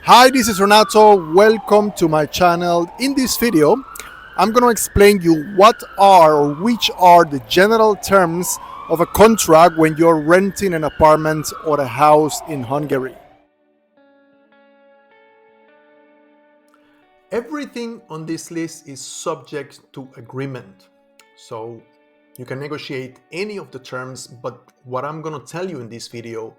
Hi, this is Renato. Welcome to my channel. In this video, I'm going to explain you what are or which are the general terms of a contract when you're renting an apartment or a house in Hungary. Everything on this list is subject to agreement. So you can negotiate any of the terms, but what I'm going to tell you in this video,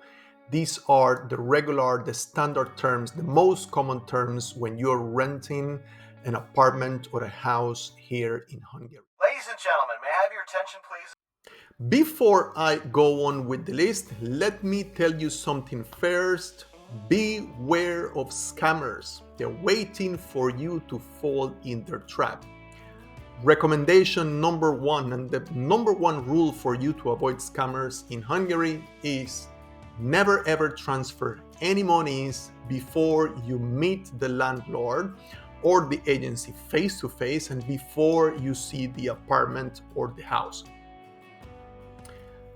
these are the standard terms, the most common terms when you're renting an apartment or a house here in Hungary. Ladies and gentlemen, may I have your attention, please? Before I go on with the list, let me tell you something first. Beware of scammers. They're waiting for you to fall in their trap. Recommendation number one, and the number one rule for you to avoid scammers in Hungary is never ever transfer any monies before you meet the landlord or the agency face to face and before you see the apartment or the house.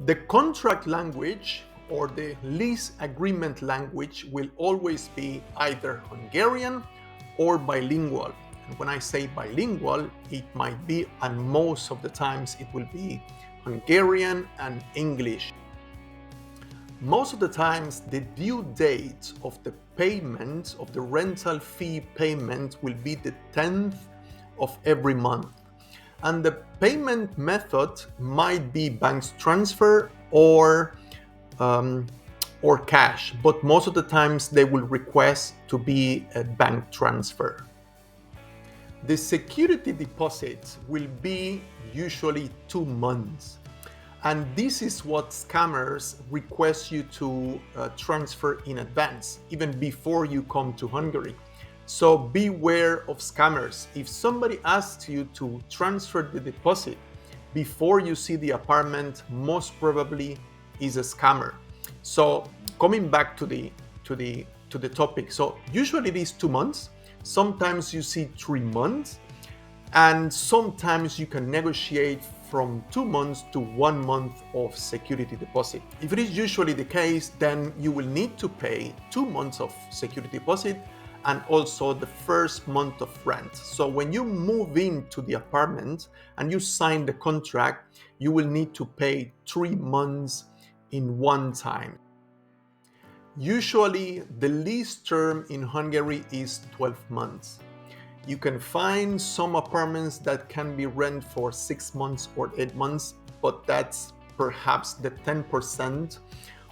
The contract language or the lease agreement language will always be either Hungarian or bilingual. And when I say bilingual, it might be, and most of the times it will be Hungarian and English. Most of the times, the due date of the payment, of the rental fee payment, will be the 10th of every month. And the payment method might be bank transfer or cash, but most of the times they will request to be a bank transfer. The security deposit will be usually 2 months. And this is what scammers request you to transfer in advance, even before you come to Hungary. So beware of scammers. If somebody asks you to transfer the deposit before you see the apartment, most probably is a scammer. So coming back to the topic, so usually it is 2 months. Sometimes you see 3 months, and sometimes you can negotiate from 2 months to 1 month of security deposit. If it is usually the case, then you will need to pay 2 months of security deposit and also the first month of rent. So when you move into the apartment and you sign the contract, you will need to pay 3 months in one time. Usually the lease term in Hungary is 12 months. You can find some apartments that can be rented for 6 months or 8 months, but that's perhaps the 10%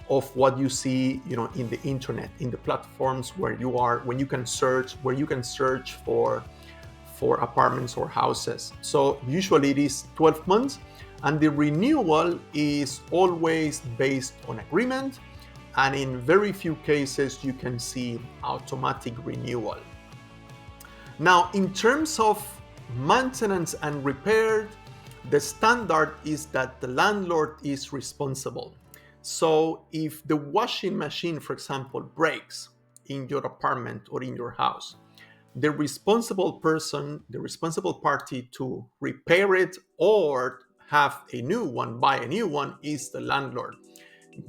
of what you see, in the internet, in the platforms where you are, where you can search for apartments or houses. So usually it is 12 months, and the renewal is always based on agreement, and in very few cases you can see automatic renewal. Now, in terms of maintenance and repair, the standard is that the landlord is responsible. So if the washing machine, for example, breaks in your apartment or in your house, the responsible party to repair it or have a new one, buy a new one, is the landlord.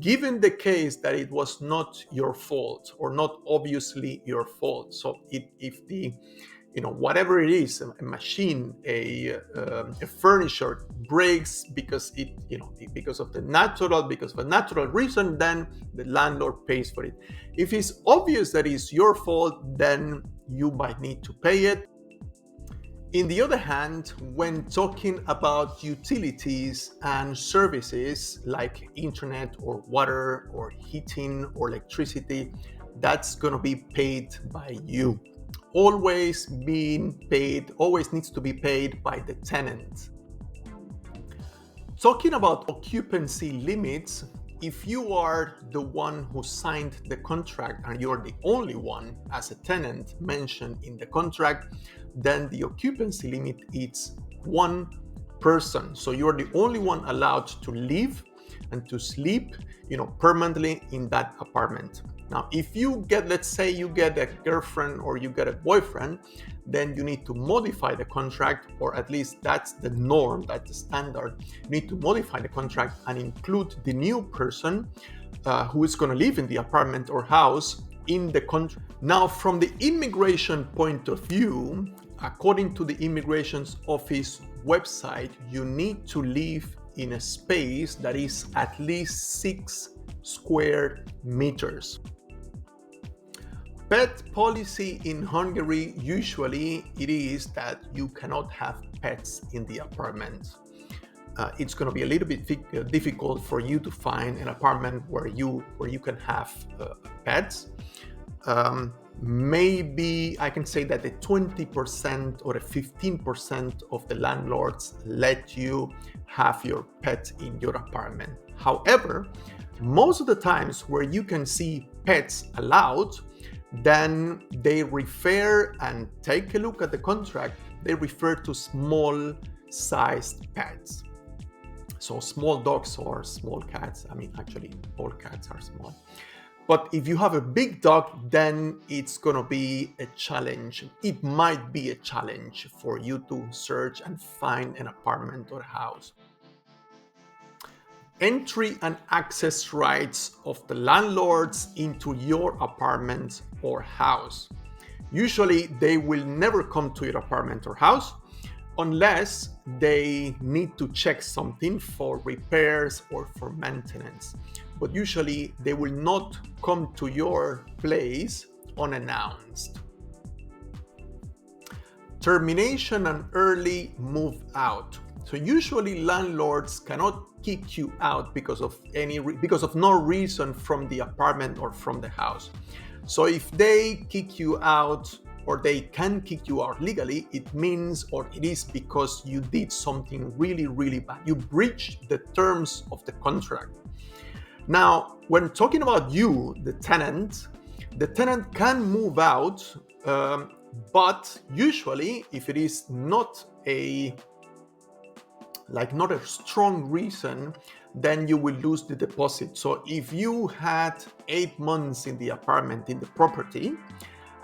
Given the case that it was not your fault or not obviously your fault, so if the whatever it is, a machine, a furniture breaks because of a natural reason, then the landlord pays for it. If it's obvious that it's your fault, then you might need to pay it. In the other hand, when talking about utilities and services like internet or water or heating or electricity, that's going to be paid by you. Always needs to be paid by the tenant. Talking about occupancy limits, if you are the one who signed the contract and you're the only one as a tenant mentioned in the contract, then the occupancy limit is 1 person. So you're the only one allowed to live and to sleep, permanently in that apartment. Now, if let's say you get a girlfriend or you get a boyfriend, then you need to modify the contract, or at least that's the norm, that's the standard. You need to modify the contract and include the new person who is going to live in the apartment or house in the country. Now, from the immigration point of view, according to the immigration office website, you need to live in a space that is at least 6 square meters. Pet policy in Hungary, usually it is that you cannot have pets in the apartment. It's going to be a little bit difficult for you to find an apartment where you can have pets. Maybe I can say that the 20% or the 15% of the landlords let you have your pet in your apartment. However, most of the times where you can see pets allowed, then they refer and take a look at the contract. They refer to small sized pets. So small dogs or small cats. I mean, actually, all cats are small. But if you have a big dog, then it's going to be a challenge. It might be a challenge for you to search and find an apartment or house. Entry and access rights of the landlords into your apartment or house. Usually, they will never come to your apartment or house unless they need to check something for repairs or for maintenance. But usually they will not come to your place unannounced. Termination and early move out. So usually landlords cannot kick you out because of no reason from the apartment or from the house. So if they kick you out, or they can kick you out legally, it means, or it is because you did something really, really bad. You breached the terms of the contract. Now, when talking about you, the tenant can move out, but usually if it is not a strong reason, then you will lose the deposit. So if you had 8 months in the apartment, in the property,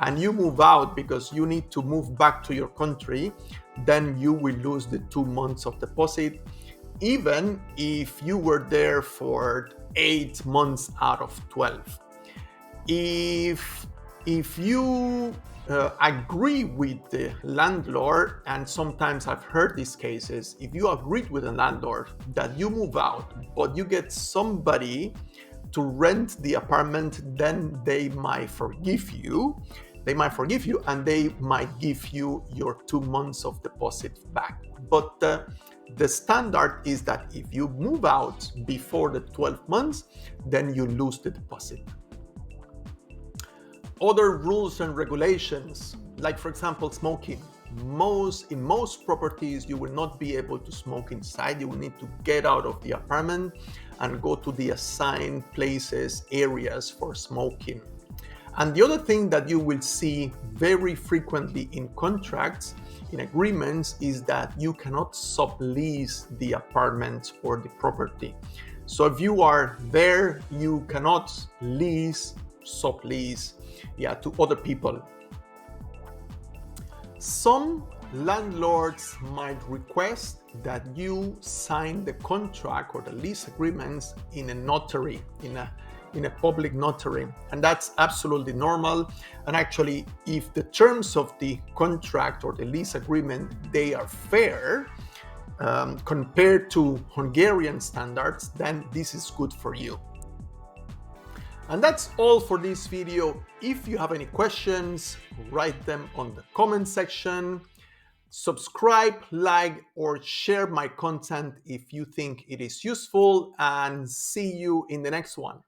and you move out because you need to move back to your country, then you will lose the 2 months of deposit, even if you were there for 8 months out of 12. If you agree with the landlord, and sometimes I've heard these cases, if you agreed with the landlord that you move out, but you get somebody to rent the apartment, then they might forgive you. And they might give you your 2 months of deposit back. But the standard is that if you move out before the 12 months, then you lose the deposit. Other rules and regulations, like for example, smoking. In most properties, you will not be able to smoke inside. You will need to get out of the apartment and go to the assigned places, areas for smoking. And the other thing that you will see very frequently in contracts, in agreements, is that you cannot sublease the apartment or the property. So if you are there, you cannot sublease to other people. Some landlords might request that you sign the contract or the lease agreements in a notary, in a public notary, and that's absolutely normal. And actually, if the terms of the contract or the lease agreement, they are fair compared to Hungarian standards, then this is good for you. And that's all for this video. If you have any questions, write them on the comment section. Subscribe, like, or share my content if you think it is useful, and see you in the next one.